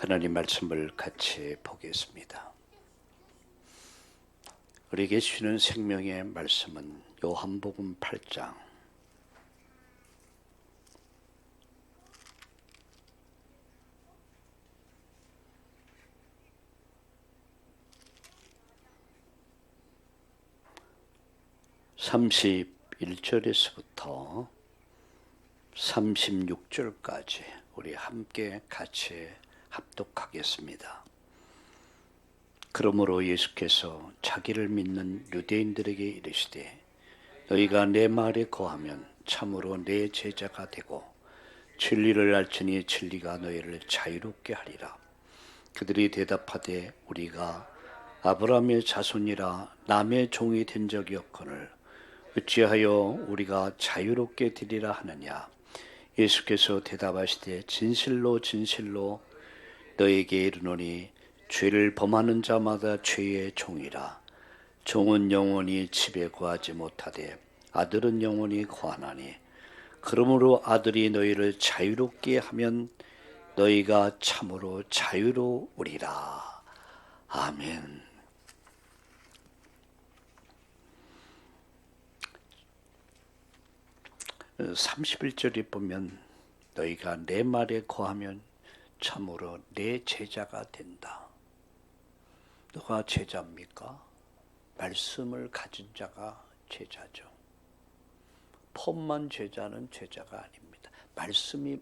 하나님 말씀을 같이 보겠습니다. 우리에게 주시는 생명의 말씀은 요한복음 8장 31절에서부터 36절까지 우리 함께 같이 합독하겠습니다. 그러므로 예수께서 자기를 믿는 유대인들에게 이르시되 너희가 내 말에 거하면 참으로 내 제자가 되고 진리를 알지니 진리가 너희를 자유롭게 하리라. 그들이 대답하되 우리가 아브라함의 자손이라 남의 종이 된 적이 없거늘 어찌하여 우리가 자유롭게 되리라 하느냐. 예수께서 대답하시되 진실로 진실로 너에게 이르노니 죄를 범하는 자마다 죄의 종이라. 종은 영원히 집에 거하지 못하되 아들은 영원히 거하나니 그러므로 아들이 너희를 자유롭게 하면 너희가 참으로 자유로우리라. 아멘. 31절에 보면 너희가 내 말에 거하면 참으로 내 제자가 된다. 누가 제자입니까? 말씀을 가진 자가 제자죠. 폼만 제자는 제자가 아닙니다.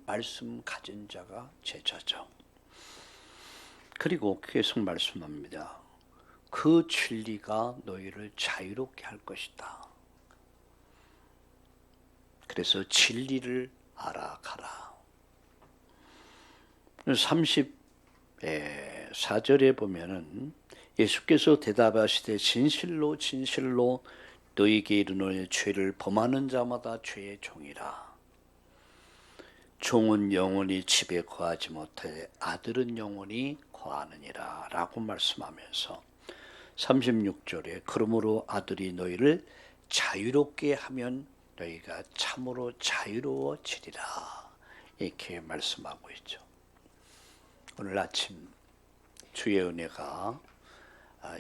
말씀 가진 자가 제자죠. 그리고 계속 말씀합니다. 그 진리가 너희를 자유롭게 할 것이다. 그래서 진리를 알아가라. 34절에 보면은 예수께서 대답하시되 진실로 진실로 너희에게 이르노니 죄를 범하는 자마다 죄의 종이라. 종은 영원히 집에 거하지 못해 아들은 영원히 거하느니라 라고 말씀하면서 36절에 그러므로 아들이 너희를 자유롭게 하면 너희가 참으로 자유로워지리라 이렇게 말씀하고 있죠. 오늘 아침 주의 은혜가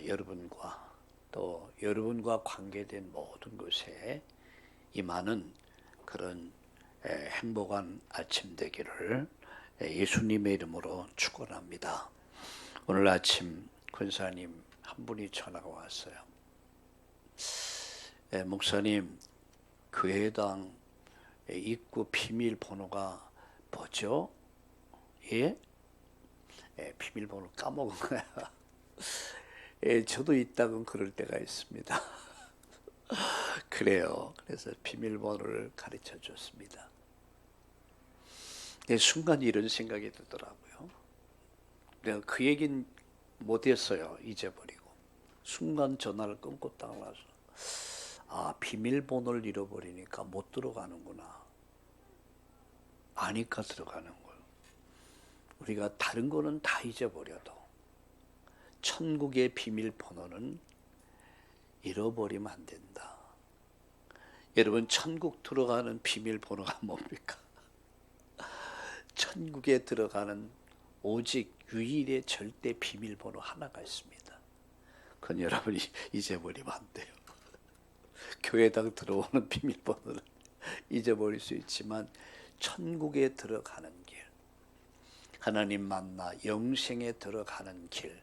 여러분과 또 여러분과 관계된 모든 곳에 임하는 그런 행복한 아침 되기를 예수님의 이름으로 축원합니다. 오늘 아침 권사님 한 분이 전화가 왔어요. 목사님, 교회당 입구 비밀번호가 뭐죠? 예? 비밀번호 까먹은 거야. 저도 이따금 그럴 때가 있습니다. 그래요. 그래서 비밀번호를 가르쳐 줬습니다. 순간 이런 생각이 들더라고요. 내가 그 얘기는 못했어요. 잊어버리고. 순간 전화를 끊고 딱 나서 비밀번호를 잃어버리니까 못 들어가는구나. 아니까 들어가는 거예요. 우리가 다른 거는 다 잊어버려도 천국의 비밀번호는 잃어버리면 안 된다. 여러분, 천국 들어가는 비밀번호가 뭡니까? 천국에 들어가는 오직 유일의 절대 비밀번호 하나가 있습니다. 그건 여러분이 잊어버리면 안 돼요. 교회당 들어오는 비밀번호는 잊어버릴 수 있지만 천국에 들어가는 길, 하나님 만나 영생에 들어가는 길,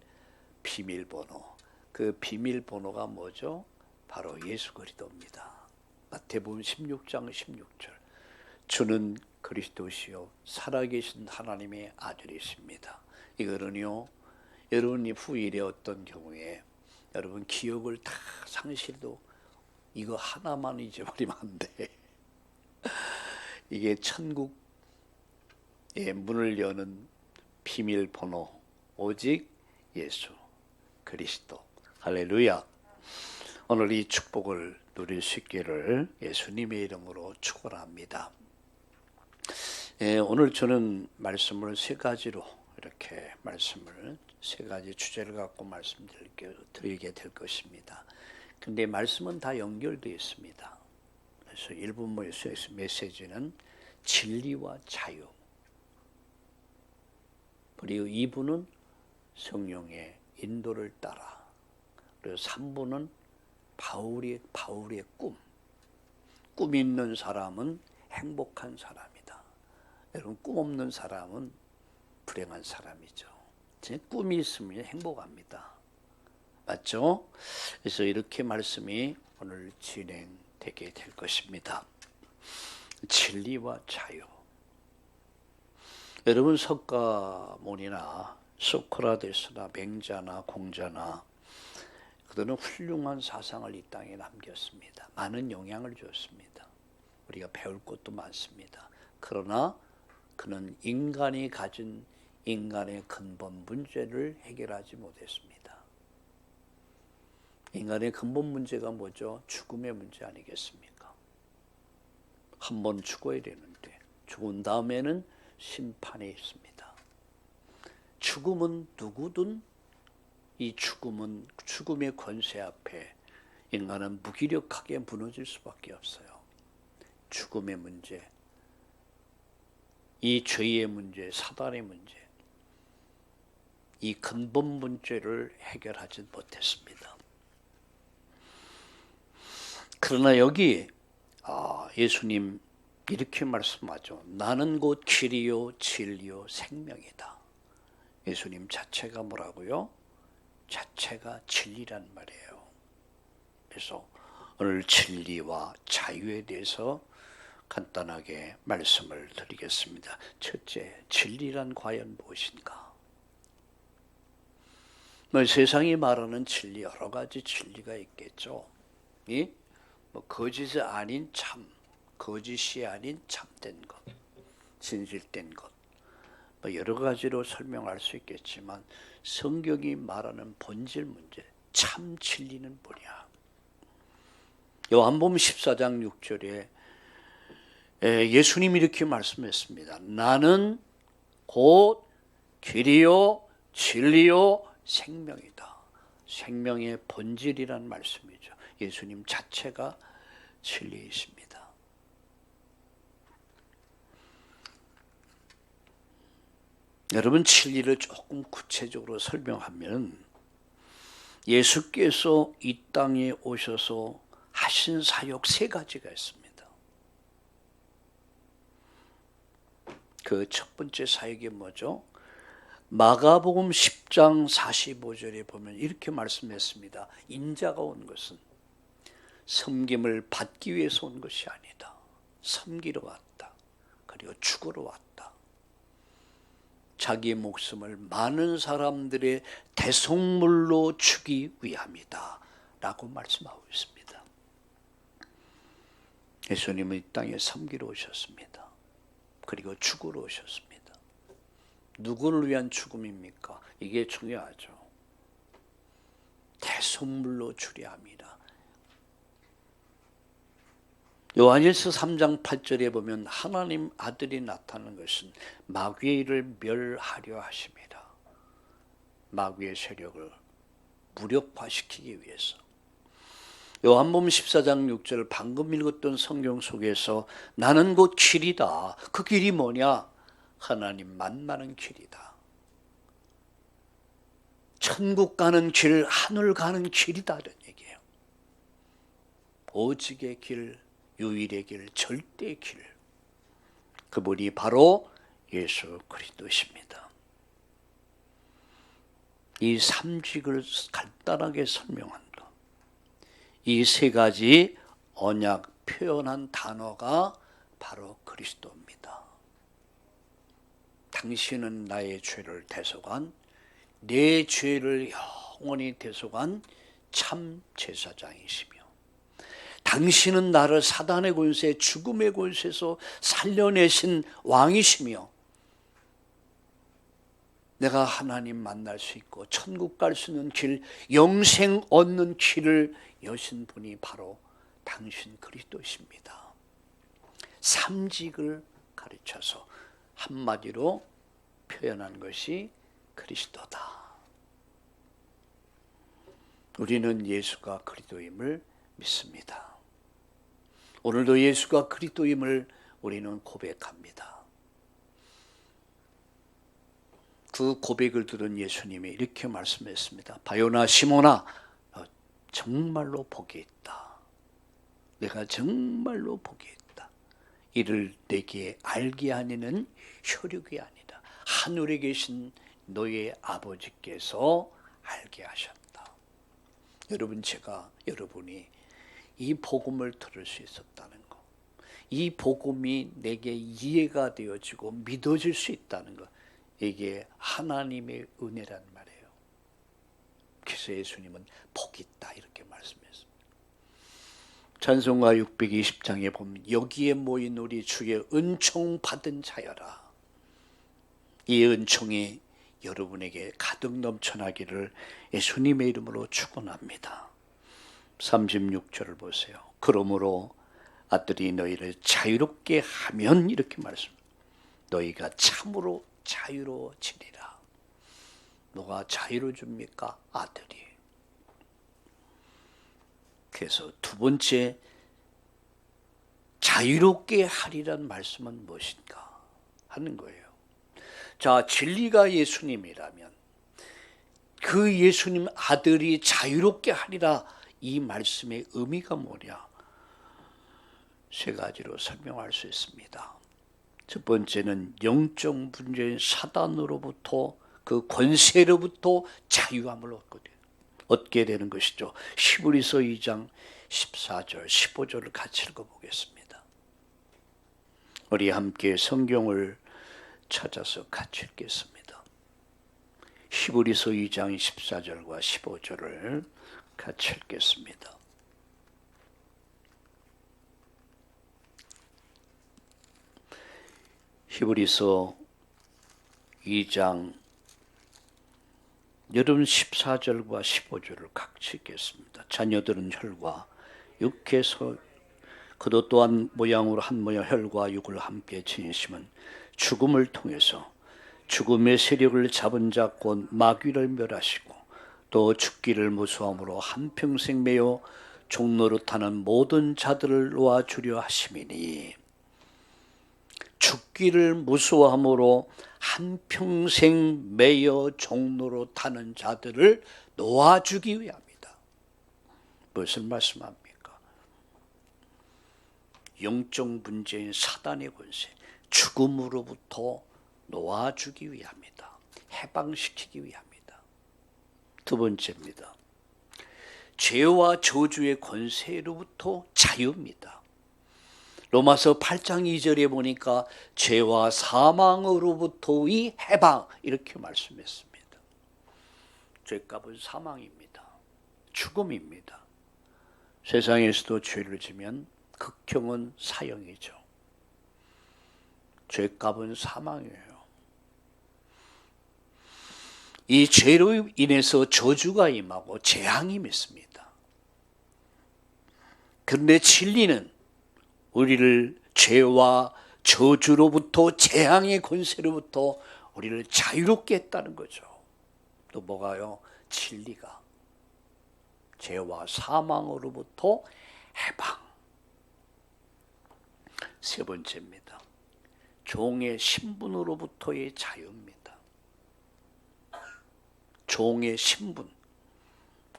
비밀번호, 그 비밀번호가 뭐죠? 바로 예수 그리스도입니다. 마태복음 16장 16절 주는 그리스도시요 살아계신 하나님의 아들이십니다. 이거는요, 여러분이 후일에 어떤 경우에 여러분 기억을 다 상실도 이거 하나만 잊어버리면 안 돼. 이게 천국의 문을 여는 비밀번호, 오직 예수 그리스도. 할렐루야. 오늘 이 축복을 누릴 수 있기를 예수님의 이름으로 축원합니다. 오늘 저는 말씀을 세 가지로 이렇게 세 가지 주제를 갖고 말씀드리게 될 것입니다. 근데 말씀은 다 연결되어 있습니다. 그래서 1분 메시지는 진리와 자유. 그리고 2부는 성령의 인도를 따라. 그리고 3부는 바울의 꿈 있는 사람은 행복한 사람이다. 여러분, 꿈 없는 사람은 불행한 사람이죠. 제 꿈이 있으면 행복합니다. 맞죠? 그래서 이렇게 말씀이 오늘 진행되게 될 것입니다. 진리와 자유. 여러분, 석가모니나 소크라테스나 맹자나 공자나 그들은 훌륭한 사상을 이 땅에 남겼습니다. 많은 영향을 줬습니다. 우리가 배울 것도 많습니다. 그러나 그는 인간이 가진 인간의 근본 문제를 해결하지 못했습니다. 인간의 근본 문제가 뭐죠? 죽음의 문제 아니겠습니까? 한 번 죽어야 되는데 죽은 다음에는 심판이 있습니다. 죽음은 누구든 이 죽음의 권세 앞에 인간은 무기력하게 무너질 수밖에 없어요. 죽음의 문제, 이 죄의 문제, 사단의 문제, 이 근본 문제를 해결하지 못했습니다. 그러나 여기 예수님 이렇게 말씀하죠. 나는 곧 길이요 진리요 생명이다. 예수님 자체가 뭐라고요? 자체가 진리란 말이에요. 그래서 오늘 진리와 자유에 대해서 간단하게 말씀을 드리겠습니다. 첫째, 진리란 과연 무엇인가? 세상이 말하는 진리, 여러 가지 진리가 있겠죠. 거짓이 아닌 참, 거짓이 아닌 참된 것, 진실된 것, 여러 가지로 설명할 수 있겠지만 성경이 말하는 본질 문제, 참 진리는 뭐냐? 요한복음 14장 6절에 예수님이 이렇게 말씀했습니다. 나는 곧 길이요 진리요 생명이다. 생명의 본질이란 말씀이죠. 예수님 자체가 진리이십니다. 여러분, 진리를 조금 구체적으로 설명하면 예수께서 이 땅에 오셔서 하신 사역 3가지가 있습니다. 그 첫 번째 사역이 뭐죠? 마가복음 10장 45절에 보면 이렇게 말씀했습니다. 인자가 온 것은 섬김을 받기 위해서 온 것이 아니다. 섬기러 왔다. 그리고 죽으러 왔다. 자기 목숨을 많은 사람들의 대속물로 주기 위함이다 라고 말씀하고 있습니다. 예수님은 이 땅에 섬기러 오셨습니다. 그리고 죽으러 오셨습니다. 누구를 위한 죽음입니까? 이게 중요하죠. 대속물로 주려 함이라. 요한일서 3장 8절에 보면 하나님 아들이 나타나는 것은 마귀의 일을 멸하려 하심이라. 마귀의 세력을 무력화시키기 위해서. 요한복음 14장 6절 방금 읽었던 성경 속에서 나는 곧 길이다. 그 길이 뭐냐? 하나님 만나는 길이다. 천국 가는 길, 하늘 가는 길이다 이런 얘기예요. 오직의 길, 유일의 길, 절대의 길. 그분이 바로 예수 그리스도십니다. 이 삼직을 간단하게 설명한 것. 이 3가지 언약 표현한 단어가 바로 그리스도입니다. 당신은 나의 죄를 대속한, 내 죄를 영원히 대속한 참 제사장이시며, 당신은 나를 사단의 권세, 죽음의 권세에서 살려내신 왕이시며, 내가 하나님 만날 수 있고 천국 갈 수 있는 길, 영생 얻는 길을 여신 분이 바로 당신 그리스도십니다. 삼직을 가르쳐서 한마디로 표현한 것이 그리스도다. 우리는 예수가 그리스도임을 믿습니다. 오늘도 예수가 그리스도임을 우리는 고백합니다. 그 고백을 들은 예수님이 이렇게 말씀했습니다. 바요나 시몬아, 너 정말로 복이 있다. 내가 정말로 복이 있다. 이를 내게 알게 하니는 혈육이 아니다. 하늘에 계신 너의 아버지께서 알게 하셨다. 여러분, 제가 여러분이 이 복음을 들을 수 있었다는 것, 이 복음이 내게 이해가 되어지고 믿어질 수 있다는 것, 이게 하나님의 은혜란 말이에요. 그래서 예수님은 복이 있다 이렇게 말씀했습니다. 찬송가 620장에 보면 여기에 모인 우리 주의 은총 받은 자여라. 이 은총이 여러분에게 가득 넘쳐나기를 예수님의 이름으로 축원합니다. 36절을 보세요. 그러므로 아들이 너희를 자유롭게 하면 이렇게 말씀합니다. 너희가 참으로 자유로워지리라. 누가 자유를 줍니까? 아들이. 그래서 두 번째, 자유롭게 하리란 말씀은 무엇인가 하는 거예요. 자, 진리가 예수님이라면 그 예수님 아들이 자유롭게 하리라, 이 말씀의 의미가 뭐냐? 세 가지로 설명할 수 있습니다. 첫 번째는 영적 문제인 사단으로부터, 그 권세로부터 자유함을 얻게 되는 것이죠. 히브리서 2장 14절 15절을 같이 읽어보겠습니다. 우리 함께 성경을 찾아서 같이 읽겠습니다. 히브리서 2장 14절과 15절을 같이 읽겠습니다. 히브리서 2장 여러분 14절과 15절을 같이 읽겠습니다. 자녀들은 혈과 육에서 그도 또한 모양으로 한 모양 혈과 육을 함께 지니심은 죽음을 통해서 죽음의 세력을 잡은 자 곧 마귀를 멸하시고 또 죽기를 무수함으로 한평생 매여 종노릇하는 모든 자들을 놓아주려 하심이니, 죽기를 무수함으로 한평생 매여 종노릇하는 자들을 놓아주기 위함이다. 무엇을 말씀합니까? 영적 문제인 사단의 권세, 죽음으로부터 놓아주기 위함이다. 해방시키기 위함이다. 두 번째입니다. 죄와 저주의 권세로부터 자유입니다. 로마서 8장 2절에 보니까 죄와 사망으로부터의 해방, 이렇게 말씀했습니다. 죄값은 사망입니다. 죽음입니다. 세상에서도 죄를 지면 극형은 사형이죠. 죄값은 사망이에요. 이 죄로 인해서 저주가 임하고 재앙이 맺습니다. 그런데 진리는 우리를 죄와 저주로부터, 재앙의 권세로부터 우리를 자유롭게 했다는 거죠. 또 뭐가요? 진리가 죄와 사망으로부터 해방. 세 번째입니다. 종의 신분으로부터의 자유입니다. 종의 신분.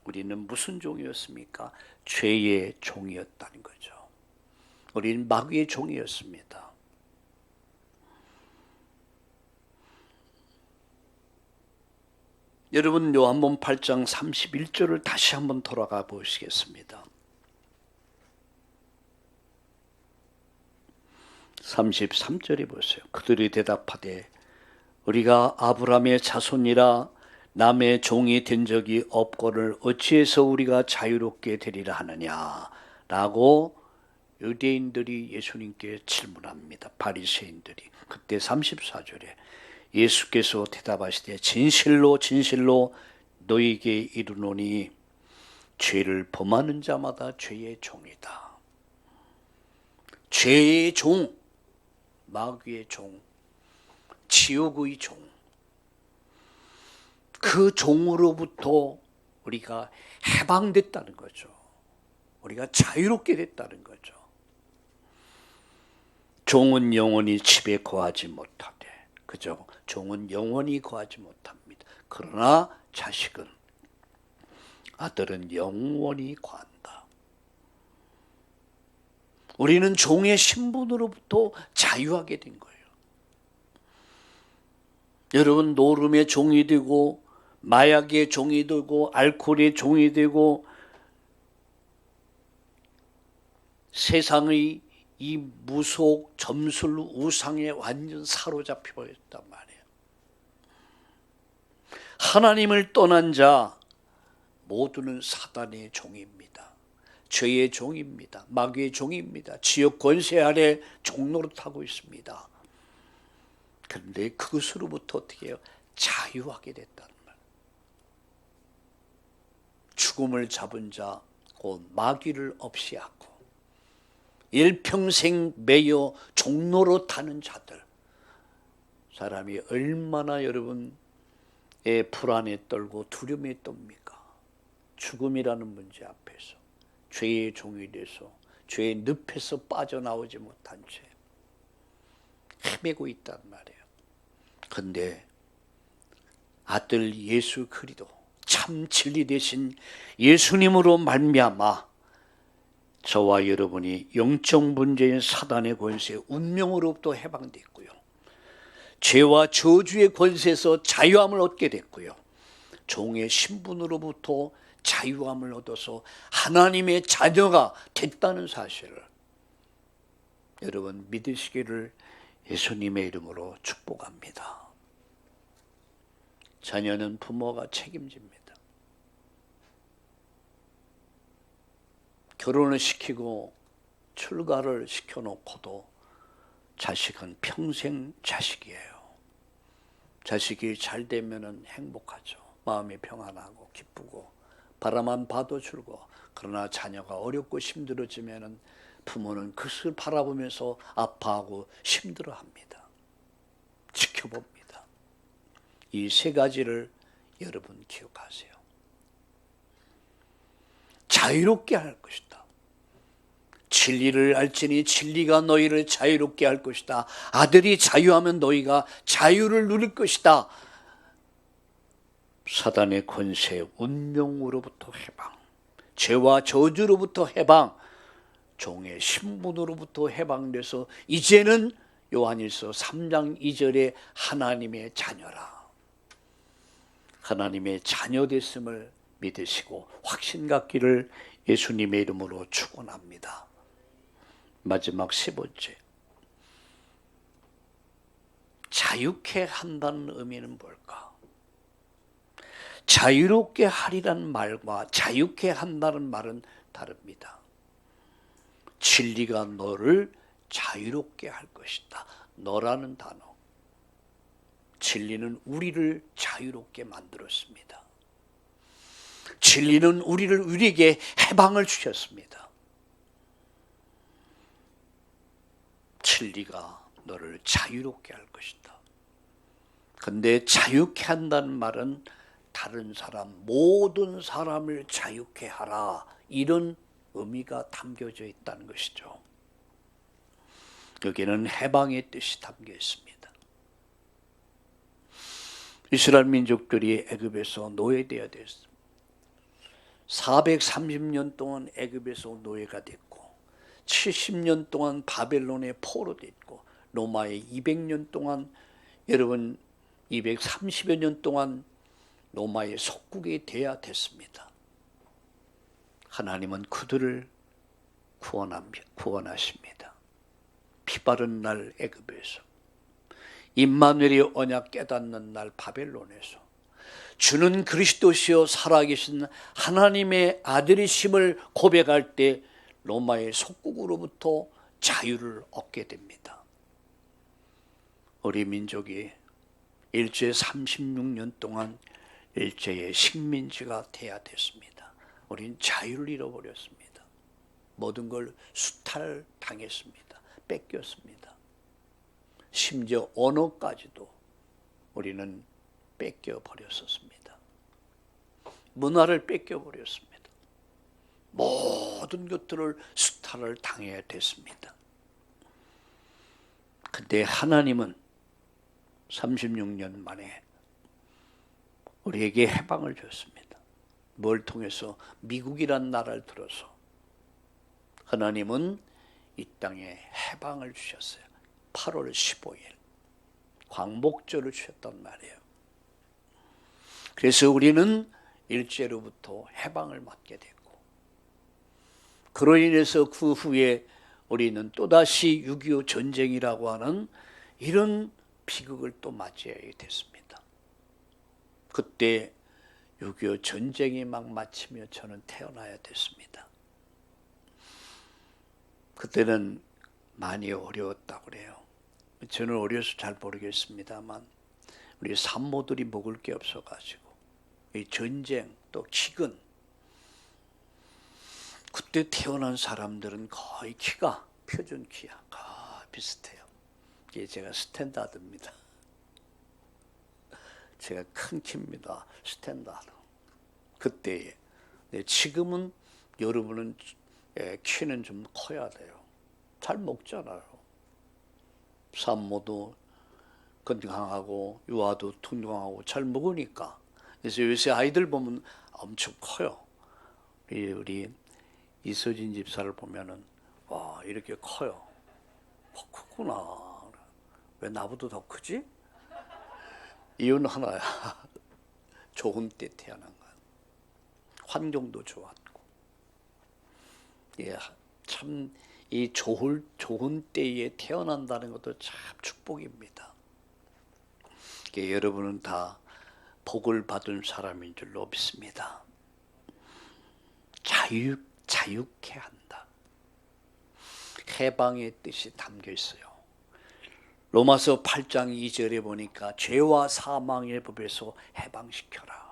우리는 무슨 종이었습니까? 죄의 종이었다는 거죠. 우리는 마귀의 종이었습니다. 여러분, 요한복음 8장 31절을 다시 한번 돌아가 보시겠습니다. 33절에 보세요. 그들이 대답하되 우리가 아브라함의 자손이라 남의 종이 된 적이 없거늘 어찌해서 우리가 자유롭게 되리라 하느냐 라고 유대인들이 예수님께 질문합니다. 바리새인들이. 그때 34절에 예수께서 대답하시되 진실로 진실로 너희에게 이르노니 죄를 범하는 자마다 죄의 종이다. 죄의 종, 마귀의 종, 지옥의 종, 그 종으로부터 우리가 해방됐다는 거죠. 우리가 자유롭게 됐다는 거죠. 종은 영원히 집에 거하지 못하되 그죠? 종은 영원히 거하지 못합니다. 그러나 자식은, 아들은 영원히 거한다. 우리는 종의 신분으로부터 자유하게 된 거예요. 여러분, 노름의 종이 되고 마약의 종이 되고 알코올의 종이 되고 세상의 이 무속 점술 우상에 완전 사로잡혀 있단 말이에요. 하나님을 떠난 자 모두는 사단의 종입니다. 죄의 종입니다. 마귀의 종입니다. 지역 권세 아래 종노릇하고 있습니다. 그런데 그것으로부터 어떻게 해요? 자유하게 됐다는 말. 죽음을 잡은 자 곧 마귀를 없이하고 일평생 매여 종노릇하는 자들, 사람이 얼마나 여러분의 불안에 떨고 두려움에 떱니까? 죽음이라는 문제 앞에서 죄의 종이 돼서 죄의 늪에서 빠져나오지 못한 채 헤매고 있단 말이에요. 그런데 아들 예수 그리스도 참 진리 되신 예수님으로 말미암아 저와 여러분이 영적 문제인 사단의 권세, 운명으로부터 해방됐고요. 죄와 저주의 권세에서 자유함을 얻게 됐고요. 종의 신분으로부터 자유함을 얻어서 하나님의 자녀가 됐다는 사실을 여러분 믿으시기를 예수님의 이름으로 축복합니다. 자녀는 부모가 책임집니다. 결혼을 시키고 출가를 시켜놓고도 자식은 평생 자식이에요. 자식이 잘 되면 행복하죠. 마음이 평안하고 기쁘고 바라만 봐도 즐거워. 그러나 자녀가 어렵고 힘들어지면 부모는 그것을 바라보면서 아파하고 힘들어합니다. 지켜봅니다. 이 세 가지를 여러분 기억하세요. 자유롭게 할 것이다. 진리를 알지니 진리가 너희를 자유롭게 할 것이다. 아들이 자유하면 너희가 자유를 누릴 것이다. 사단의 권세, 운명으로부터 해방, 죄와 저주로부터 해방, 종의 신분으로부터 해방돼서 이제는 요한일서 3장 2절에 하나님의 자녀라. 하나님의 자녀 됐음을 믿으시고 확신 갖기를 예수님의 이름으로 축원합니다. 마지막 세 번째, 자유케 한다는 의미는 뭘까? 자유롭게 하리란 말과 자유케 한다는 말은 다릅니다. 진리가 너를 자유롭게 할 것이다. 너라는 단어, 진리는 우리를 자유롭게 만들었습니다. 진리는 우리에게 해방을 주셨습니다. 진리가 너를 자유롭게 할 것이다. 그런데 자유케 한다는 말은 다른 사람, 모든 사람을 자유케 하라, 이런 의미가 담겨져 있다는 것이죠. 여기는 해방의 뜻이 담겨 있습니다. 이스라엘 민족들이 애굽에서 노예되어야 됐습니다. 430년 동안 애굽에서 노예가 됐고 70년 동안 바벨론의 포로 됐고 로마에 200년 동안, 여러분 230여 년 동안 로마의 속국이 되어야 됐습니다. 하나님은 그들을 구원하십니다. 피바른 날 애굽에서, 임마누엘의 언약 깨닫는 날 바벨론에서, 주는 그리스도시요 살아계신 하나님의 아들이심을 고백할 때 로마의 속국으로부터 자유를 얻게 됩니다. 우리 민족이 일제 36년 동안 일제의 식민지가 돼야 됐습니다. 우린 자유를 잃어버렸습니다. 모든 걸 수탈당했습니다. 뺏겼습니다. 심지어 언어까지도 우리는 뺏겨버렸었습니다. 문화를 뺏겨버렸습니다. 모든 것들을 수탈을 당해야 됐습니다. 근데 하나님은 36년 만에 우리에게 해방을 줬습니다. 뭘 통해서? 미국이란 나라를 들어서 하나님은 이 땅에 해방을 주셨어요. 8월 15일 광복절을 주셨단 말이에요. 그래서 우리는 일제로부터 해방을 받게 됐고, 그로 인해서 그 후에 우리는 또다시 6.25 전쟁이라고 하는 이런 비극을 또 맞이하게 됐습니다. 그때 6.25 전쟁이 막 마치며 저는 태어나야 됐습니다. 그때는 많이 어려웠다고 그래요. 저는 어려서 잘 모르겠습니다만 우리 산모들이 먹을 게 없어가지고 이 전쟁 또 기근, 그때 태어난 사람들은 거의 키가 표준 키야 거의 비슷해요. 이게 제가 스탠다드입니다. 제가 큰 키입니다. 스탠다드. 그때에. 지금은 여러분은 키는 좀 커야 돼요. 잘 먹잖아요. 산모도 건강하고 유아도 건강하고 잘 먹으니까. 그래서 요새 아이들 보면 엄청 커요. 우리 이서진 집사를 보면은 와, 이렇게 커요. 크구나. 왜 나보다 더 크지? 이유는 하나야. 좋은 때 태어난 거야. 환경도 좋았고. 예, 참 이 좋은 때에 태어난다는 것도 참 축복입니다. 여러분은 다 복을 받은 사람인 줄로 믿습니다. 자유케 한다. 해방의 뜻이 담겨 있어요. 로마서 8장 2절에 보니까 죄와 사망의 법에서 해방시켜라.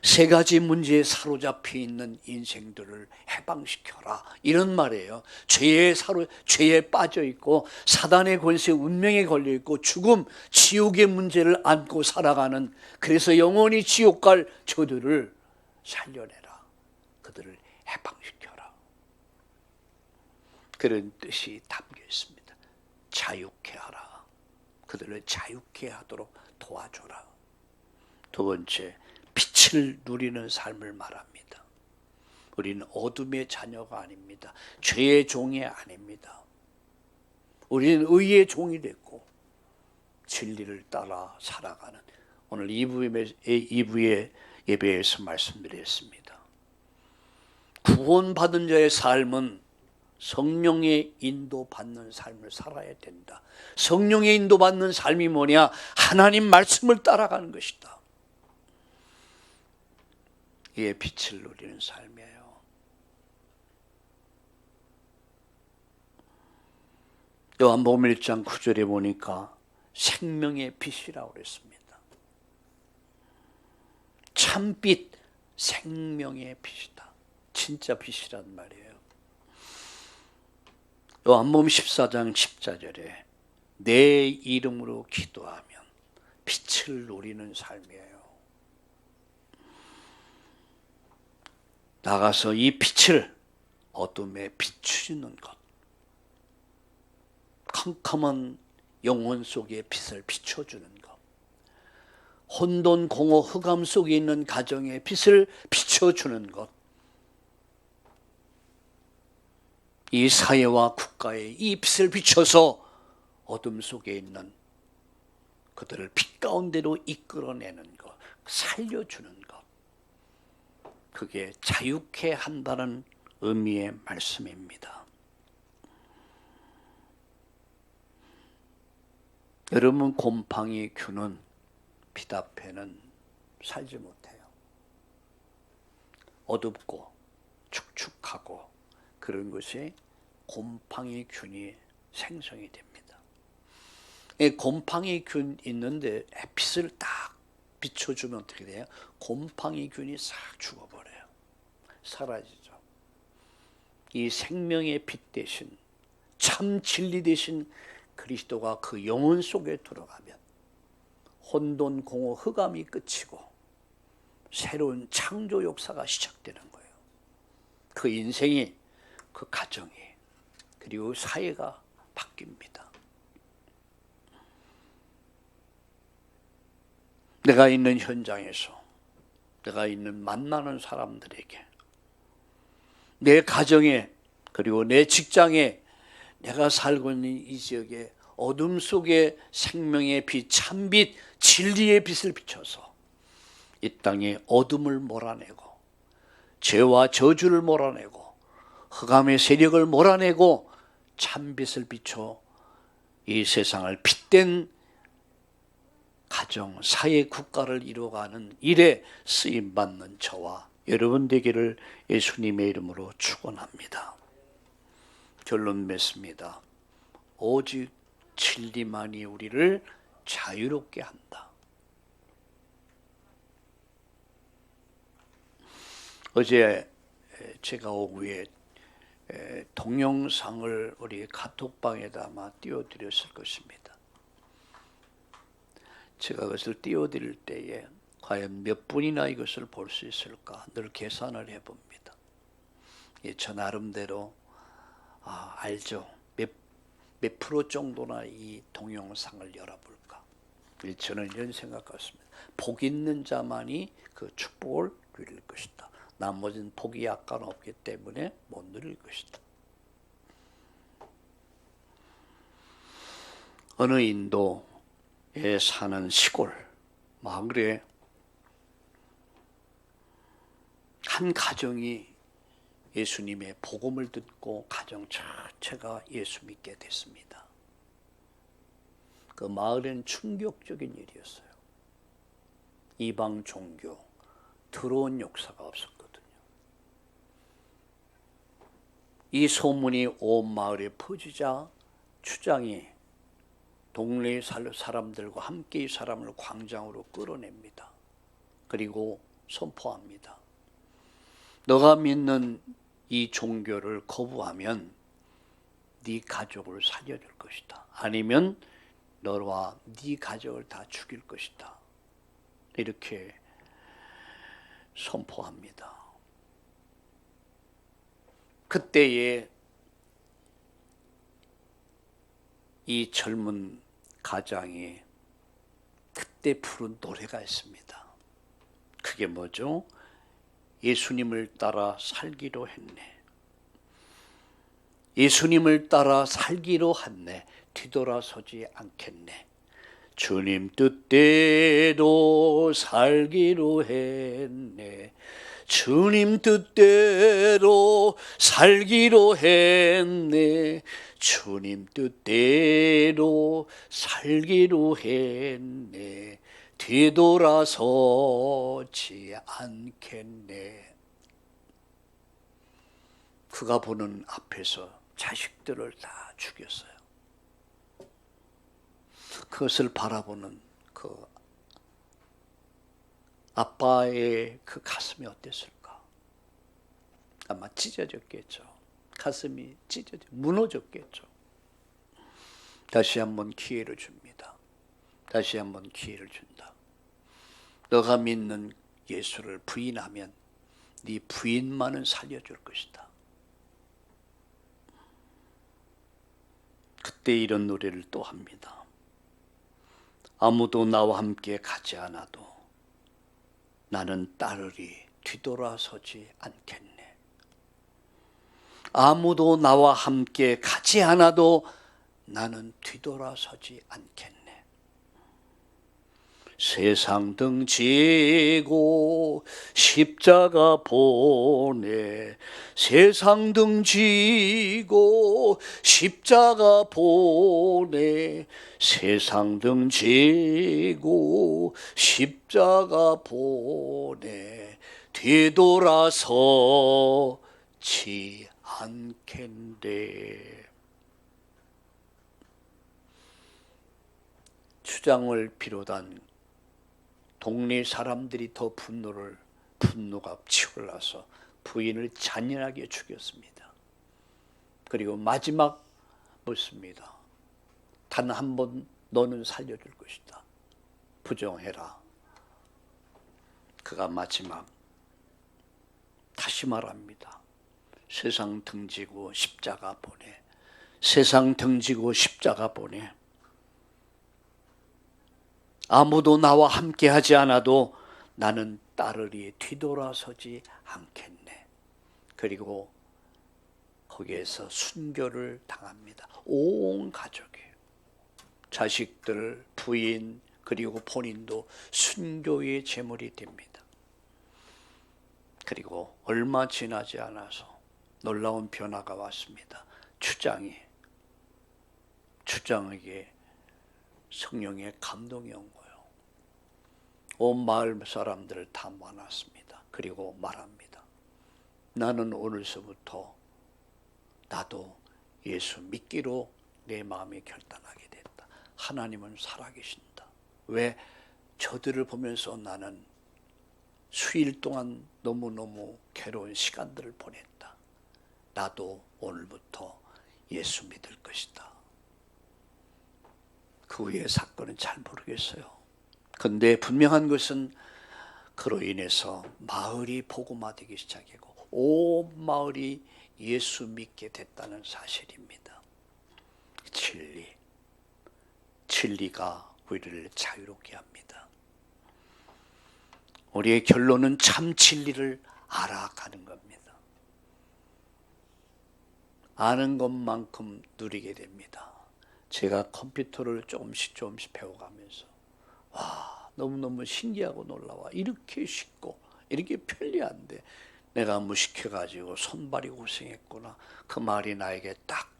세 가지 문제에 사로잡혀 있는 인생들을 해방시켜라, 이런 말이에요. 죄에 빠져 있고 사단의 권세, 운명에 걸려 있고 죽음, 지옥의 문제를 안고 살아가는, 그래서 영원히 지옥 갈 저들을 살려내라. 그들을 해방시켜라. 그런 뜻이 담겨 있습니다. 자유케 하라. 그들을 자유케 하도록 도와줘라. 두 번째, 빛을 누리는 삶을 말합니다. 우리는 어둠의 자녀가 아닙니다. 죄의 종이 아닙니다. 우리는 의의 종이 됐고 진리를 따라 살아가는, 오늘 2부의 예배에서 말씀드렸습니다. 구원받은 자의 삶은 성령의 인도받는 삶을 살아야 된다. 성령의 인도받는 삶이 뭐냐? 하나님 말씀을 따라가는 것이다. 이게 빛을 누리는 삶이에요. 요한복음 1장 9절에 보니까 생명의 빛이라고 그랬습니다. 참빛, 생명의 빛이다. 진짜 빛이란 말이에요. 요한복음 14장 14절에 내 이름으로 기도하면 빛을 누리는 삶이에요. 나가서 이 빛을 어둠에 비추는 것, 캄캄한 영혼 속에 빛을 비춰주는 것, 혼돈, 공허, 흑암 속에 있는 가정에 빛을 비춰주는 것, 이 사회와 국가에 이 빛을 비춰서 어둠 속에 있는 그들을 빛 가운데로 이끌어내는 것, 살려주는 것, 그게 자유케 한다는 의미의 말씀입니다. 여러분, 곰팡이 균은 빛 앞에는 살지 못해요. 어둡고 축축하고 그런 것이 곰팡이 균이 생성이 됩니다. 곰팡이 균 있는데 햇빛을 딱 비춰주면 어떻게 돼요? 곰팡이 균이 싹 죽어버려요. 사라지죠. 이 생명의 빛 대신, 참 진리 대신 그리스도가 그 영혼 속에 들어가면 혼돈, 공허, 흑암이 끝이고 새로운 창조 역사가 시작되는 거예요. 그 인생이, 그 가정이, 그리고 사회가 바뀝니다. 내가 있는 현장에서, 내가 있는 만나는 사람들에게, 내 가정에, 그리고 내 직장에, 내가 살고 있는 이 지역에 어둠 속에 생명의 빛, 참빛, 진리의 빛을 비춰서 이 땅에 어둠을 몰아내고 죄와 저주를 몰아내고 흑암의 세력을 몰아내고 참빛을 비춰 이 세상을 빛된 가정, 사회, 국가를 이루어가는 일에 쓰임받는 저와 여러분 되기를 예수님의 이름으로 축원합니다. 결론 맺습니다. 오직 진리만이 우리를 자유롭게 한다. 어제 제가 오후에 동영상을 우리 카톡방에다 아마 띄워드렸을 것입니다. 제가 그것을 띄워드릴 때에 과연 몇 분이나 이것을 볼 수 있을까 늘 계산을 해봅니다. 저 나름대로 알죠. 몇 프로 정도나 이 동영상을 열어볼까. 저는 이런 생각 같습니다. 복 있는 자만이 그 축복을 누릴 것이다. 나머지는 복이 약간 없기 때문에 못 누릴 것이다. 어느 인도에 사는 시골 마을에 한 가정이 예수님의 복음을 듣고 가정 전체가 예수 믿게 됐습니다. 그 마을엔 충격적인 일이었어요. 이방 종교, 들어온 역사가 없었거든요. 이 소문이 온 마을에 퍼지자 추장이 동네 사람들과 함께 이 사람을 광장으로 끌어냅니다. 그리고 선포합니다. 너가 믿는 이 종교를 거부하면 네 가족을 살려줄 것이다. 아니면 너와 네 가족을 다 죽일 것이다. 이렇게 선포합니다. 그때에 이 젊은 가장이 그때 부른 노래가 있습니다. 그게 뭐죠? 예수님을 따라 살기로 했네. 예수님을 따라 살기로 했네. 뒤돌아서지 않겠네. 주님 뜻대로 살기로 했네. 주님 뜻대로 살기로 했네. 주님 뜻대로 살기로 했네. 뒤돌아서지 않겠네. 그가 보는 앞에서 자식들을 다 죽였어요. 그것을 바라보는 그 아빠의 그 가슴이 어땠을까? 아마 찢어졌겠죠. 가슴이 무너졌겠죠. 다시 한번 기회를 줍니다. 다시 한번 기회를 준다. 너가 믿는 예수를 부인하면 네 부인만은 살려줄 것이다. 그때 이런 노래를 또 합니다. 아무도 나와 함께 가지 않아도 나는 따르리 뒤돌아서지 않겠네. 아무도 나와 함께 가지 않아도 나는 뒤돌아서지 않겠네. 세상 등 지고 십자가 보내. 세상 등 지고 십자가 보내. 세상 등 지고 십자가 보내. 뒤돌아서지 않겠네. 추장을 비롯한 동네 사람들이 더 분노가 치올라서 부인을 잔인하게 죽였습니다. 그리고 마지막 묻습니다. 단 한 번 너는 살려줄 것이다. 부정해라. 그가 마지막 다시 말합니다. 세상 등지고 십자가 보내. 세상 등지고 십자가 보내. 아무도 나와 함께 하지 않아도 나는 따르리 뒤돌아서지 않겠네. 그리고 거기에서 순교를 당합니다. 온 가족이, 자식들, 부인, 그리고 본인도 순교의 제물이 됩니다. 그리고 얼마 지나지 않아서 놀라운 변화가 왔습니다. 추장에게 성령의 감동이 온 거예요. 온 마을 사람들을 다 모아놨습니다. 그리고 말합니다. 나는 오늘서부터 나도 예수 믿기로 내 마음에 결단하게 됐다. 하나님은 살아계신다. 왜? 저들을 보면서 나는 수일 동안 너무너무 괴로운 시간들을 보냈다. 나도 오늘부터 예수 믿을 것이다. 그 후의 사건은 잘 모르겠어요. 근데 분명한 것은 그로 인해서 마을이 복음화되기 시작했고 온 마을이 예수 믿게 됐다는 사실입니다. 진리가 우리를 자유롭게 합니다. 우리의 결론은 참 진리를 알아가는 겁니다. 아는 것만큼 누리게 됩니다. 제가 컴퓨터를 조금씩 배워가면서 너무너무 신기하고 놀라워. 이렇게 쉽고 이렇게 편리한데 내가 무식해가지고 손발이 고생했구나. 그 말이 나에게 딱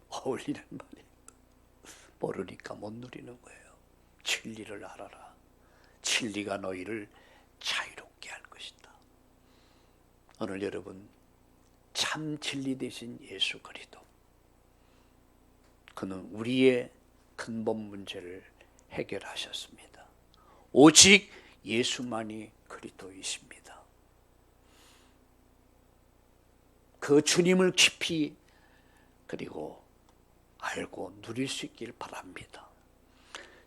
어울리는 말이에요. 모르니까 못 누리는 거예요. 진리를 알아라. 진리가 너희를 자유롭게 할 것이다. 오늘 여러분, 참 진리 되신 예수 그리스도, 그는 우리의 근본 문제를 해결하셨습니다. 오직 예수만이 그리스도이십니다. 그 주님을 깊이 그리고 알고 누릴 수 있길 바랍니다.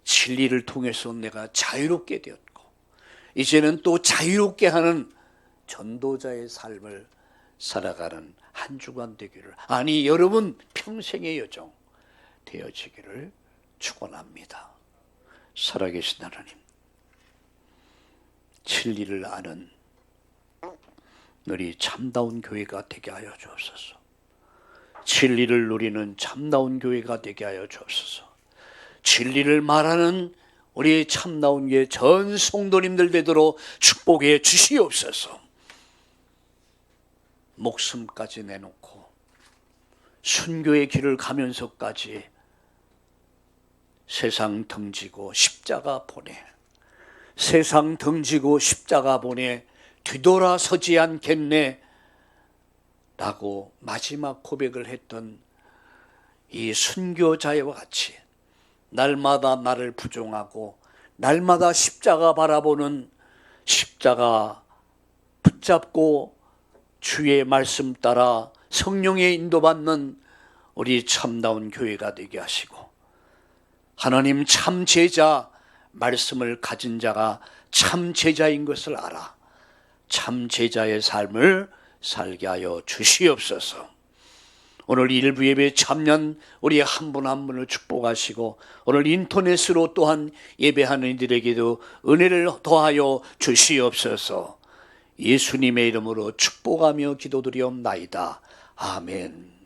진리를 통해서 내가 자유롭게 되었고 이제는 또 자유롭게 하는 전도자의 삶을 살아가는 한 주간 되기를, 아니 여러분 평생의 여정 되어지기를 축원합니다. 살아계신 하나님, 진리를 아는 너희 참다운 교회가 되게 하여 주옵소서. 진리를 누리는 참다운 교회가 되게 하여 주옵소서. 진리를 말하는 우리 참다운 교회 전 성도님들 되도록 축복해 주시옵소서. 목숨까지 내놓고 순교의 길을 가면서까지 세상 등지고 십자가 보내, 세상 등지고 십자가 보내 뒤돌아서지 않겠네 라고 마지막 고백을 했던 이 순교자와 같이 날마다 나를 부종하고 날마다 십자가 바라보는, 십자가 붙잡고 주의 말씀 따라 성령의 인도받는 우리 참다운 교회가 되게 하시고, 하나님 참 제자, 말씀을 가진 자가 참 제자인 것을 알아 참 제자의 삶을 살게 하여 주시옵소서. 오늘 일부 예배 참여한 우리 한 분 한 분을 축복하시고 오늘 인터넷으로 또한 예배하는 이들에게도 은혜를 더하여 주시옵소서. 예수님의 이름으로 축복하며 기도드리옵나이다. 아멘.